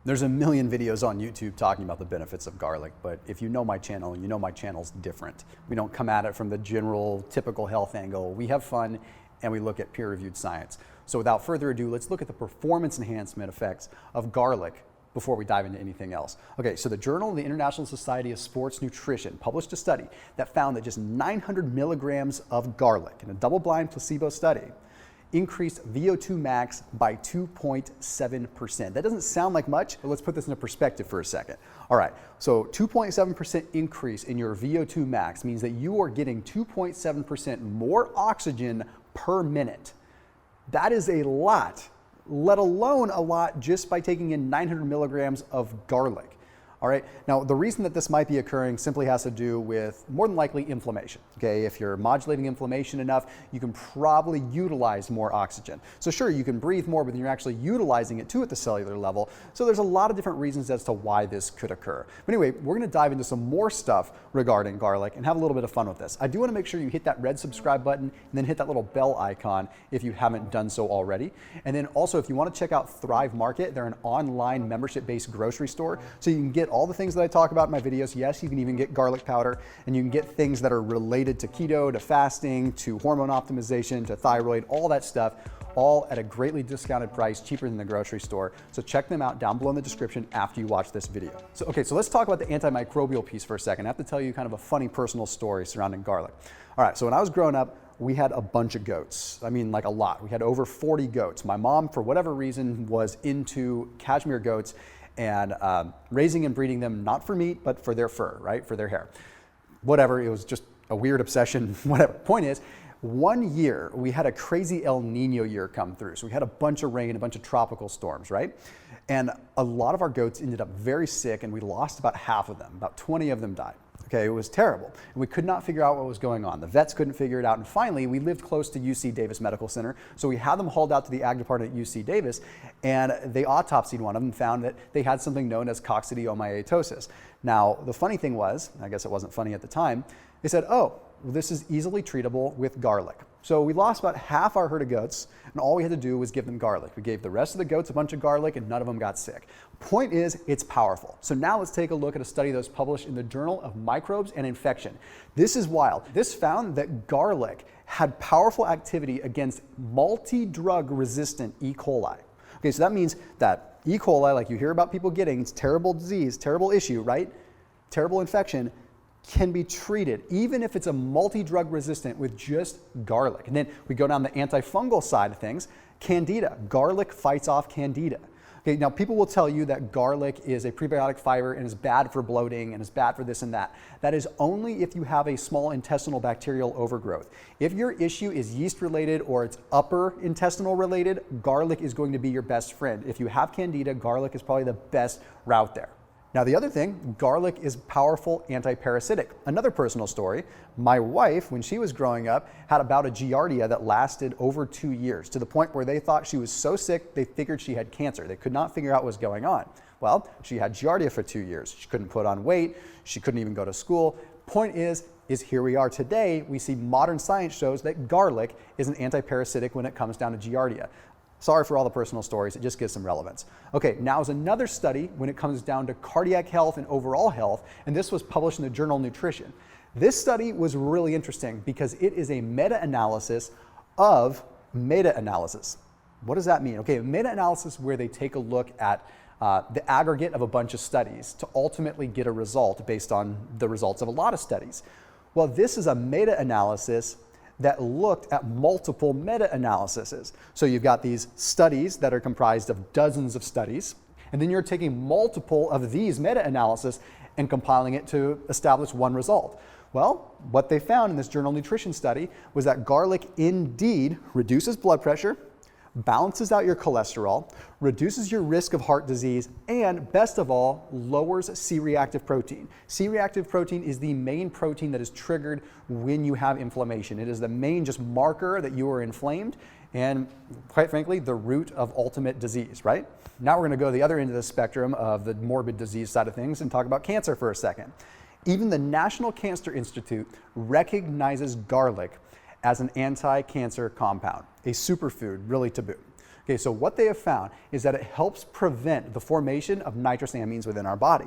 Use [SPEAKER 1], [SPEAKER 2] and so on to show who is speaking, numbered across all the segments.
[SPEAKER 1] There's a million videos on YouTube talking about the benefits of garlic, but if you know my channel, you know my channel's different. We don't come at it from the general typical health angle. We have fun and we look at peer-reviewed science. So without further ado, let's look at the performance enhancement effects of garlic before we dive into anything else. Okay, so the Journal of the International Society of Sports Nutrition published a study that found that just 900 milligrams of garlic in a double-blind placebo study increased VO2 max by 2.7%. That doesn't sound like much, but let's put this into perspective for a second. All right, so 2.7% increase in your VO2 max means that you are getting 2.7% more oxygen per minute. That is a lot, let alone a lot just by taking in 900 milligrams of garlic. All right, now the reason that this might be occurring simply has to do with more than likely inflammation. Okay, if you're modulating inflammation enough, you can probably utilize more oxygen. So sure, you can breathe more, but you're actually utilizing it too at the cellular level. So there's a lot of different reasons as to why this could occur. But anyway, we're gonna dive into some more stuff regarding garlic and have a little bit of fun with this. I do wanna make sure you hit that red subscribe button and then hit that little bell icon if you haven't done so already. And then also, if you wanna check out Thrive Market, they're an online membership-based grocery store. So you can get all the things that I talk about in my videos. Yes, you can even get garlic powder, and you can get things that are related to keto, to fasting, to hormone optimization, to thyroid, all that stuff, all at a greatly discounted price, cheaper than the grocery store. So check them out down below in the description after you watch this video. So let's talk about the antimicrobial piece for a second. I have to tell you kind of a funny personal story surrounding garlic. All right, so when I was growing up, we had a bunch of goats. I mean, like a lot. We had over 40 goats. My mom, for whatever reason, was into cashmere goats and raising and breeding them, not for meat, but for their fur, right? For their hair. Whatever, it was just a weird obsession, whatever. Point is, one year we had a crazy El Nino year come through. So we had a bunch of rain, a bunch of tropical storms, right? And a lot of our goats ended up very sick, and we lost about half of them. About 20 of them died. Okay, it was terrible. And we could not figure out what was going on. The vets couldn't figure it out. And finally, we lived close to UC Davis Medical Center. So we had them hauled out to the ag department at UC Davis, and they autopsied one of them and found that they had something known as coccidiomyetosis. Now, the funny thing was, I guess it wasn't funny at the time, they said, oh, well, this is easily treatable with garlic. So we lost about half our herd of goats, and all we had to do was give them garlic. We gave the rest of the goats a bunch of garlic, and none of them got sick. Point is, it's powerful. So now let's take a look at a study that was published in the Journal of Microbes and Infection. This is wild. This found that garlic had powerful activity against multi-drug resistant E. coli. Okay, so that means that E. coli, like you hear about people getting, it's terrible disease, terrible issue, right? Terrible infection, can be treated, even if it's a multi-drug resistant, with just garlic. And then we go down the antifungal side of things. Candida, garlic fights off candida. Okay, now people will tell you that garlic is a prebiotic fiber and is bad for bloating and is bad for this and that. That is only if you have a small intestinal bacterial overgrowth. If your issue is yeast related or it's upper intestinal related, garlic is going to be your best friend. If you have candida, garlic is probably the best route there. Now the other thing, garlic is powerful antiparasitic. Another personal story, my wife, when she was growing up, had about a giardia that lasted over 2 years, to the point where they thought she was so sick, they figured she had cancer. They could not figure out what was going on. Well, she had giardia for 2 years. She couldn't put on weight. She couldn't even go to school. Point is here we are today. We see modern science shows that garlic is an antiparasitic when it comes down to giardia. Sorry for all the personal stories, it just gives some relevance. Okay, now is another study when it comes down to cardiac health and overall health, and this was published in the Journal of Nutrition. This study was really interesting because it is a meta-analysis of meta-analysis. What does that mean? Okay, a meta-analysis where they take a look at the aggregate of a bunch of studies to ultimately get a result based on the results of a lot of studies. Well, this is a meta-analysis that looked at multiple meta-analyses. So you've got these studies that are comprised of dozens of studies, and then you're taking multiple of these meta-analyses and compiling it to establish one result. Well, what they found in this Journal of Nutrition study was that garlic indeed reduces blood pressure, balances out your cholesterol, reduces your risk of heart disease, and best of all, lowers C-reactive protein. C-reactive protein is the main protein that is triggered when you have inflammation. It is the main just marker that you are inflamed, and quite frankly, the root of ultimate disease, right? Now we're gonna go to the other end of the spectrum of the morbid disease side of things and talk about cancer for a second. Even the National Cancer Institute recognizes garlic as an anti-cancer compound, a superfood really to boot. Okay, so what they have found is that it helps prevent the formation of nitrous amines within our body.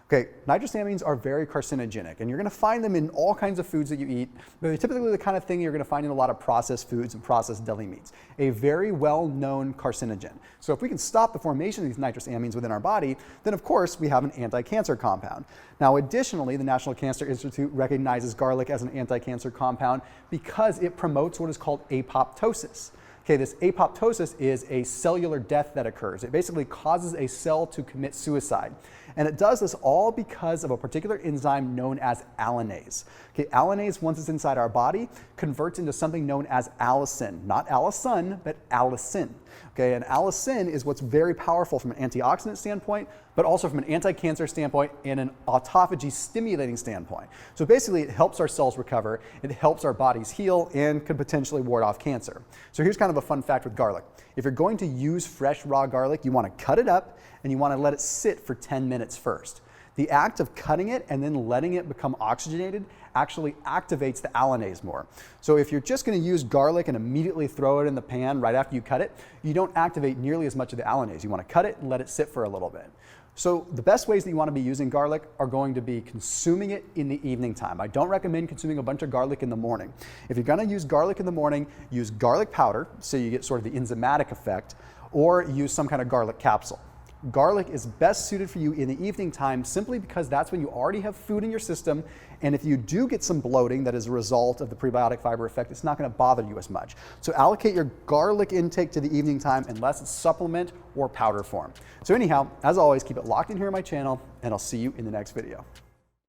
[SPEAKER 1] Okay, nitrous amines are very carcinogenic, and you're going to find them in all kinds of foods that you eat. They're typically the kind of thing you're going to find in a lot of processed foods and processed deli meats. A very well-known carcinogen. So if we can stop the formation of these nitrous amines within our body, then of course we have an anti-cancer compound. Now additionally, the National Cancer Institute recognizes garlic as an anti-cancer compound because it promotes what is called apoptosis. Okay, this apoptosis is a cellular death that occurs. It basically causes a cell to commit suicide. And it does this all because of a particular enzyme known as alanase. Okay, alanase, once it's inside our body, converts into something known as allicin. Not allicin, but allicin. Okay, and allicin is what's very powerful from an antioxidant standpoint, but also from an anti-cancer standpoint and an autophagy stimulating standpoint. So basically it helps our cells recover, it helps our bodies heal, and could potentially ward off cancer. So here's kind of a fun fact with garlic. If you're going to use fresh raw garlic, you want to cut it up and you want to let it sit for 10 minutes first. The act of cutting it and then letting it become oxygenated actually activates the alanase more. So if you're just going to use garlic and immediately throw it in the pan right after you cut it, you don't activate nearly as much of the alanase. You want to cut it and let it sit for a little bit. So the best ways that you want to be using garlic are going to be consuming it in the evening time. I don't recommend consuming a bunch of garlic in the morning. If you're going to use garlic in the morning, use garlic powder so you get sort of the enzymatic effect, or use some kind of garlic capsule. Garlic is best suited for you in the evening time simply because that's when you already have food in your system, and if you do get some bloating that is a result of the prebiotic fiber effect, it's not going to bother you as much. So allocate your garlic intake to the evening time unless it's supplement or powder form. So anyhow, as always, keep it locked in here on my channel, and I'll see you in the next video.